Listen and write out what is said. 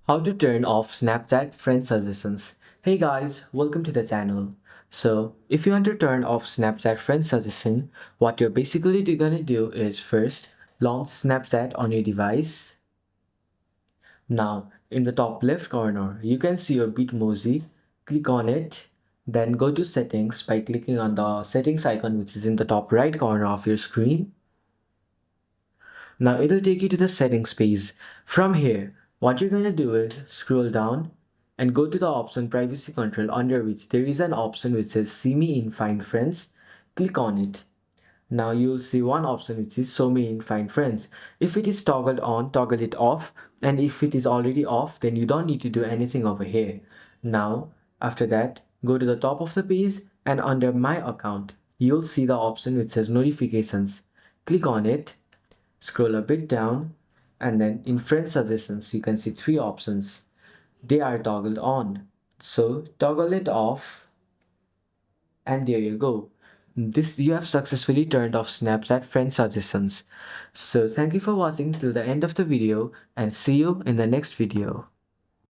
How to turn off Snapchat friend suggestions. Hey guys, welcome to the channel. So, if you want to turn off Snapchat friend suggestion, what you're basically gonna do is first launch Snapchat on your device. Now, in the top left corner, you can see your Bitmoji. Click on it, then go to settings by clicking on the settings icon which is in the top right corner of your screen. Now it'll take you to the settings page. From here, what you're going to do is scroll down and go to the option privacy control, under which there is an option which says see me in find friends. Click on it. Now you'll see one option which is show me in find friends. If it is toggled on, toggle it off, and if it is already off, then you don't need to do anything over here. Now after that, go to the top of the page and under my account, you'll see the option which says notifications. Click on it. Scroll a bit down, and then in friend suggestions you can see three options. They are toggled on, so toggle it off, and there you go. This you have successfully turned off Snapchat friend suggestions. So thank you for watching till the end of the video, and see you in the next video.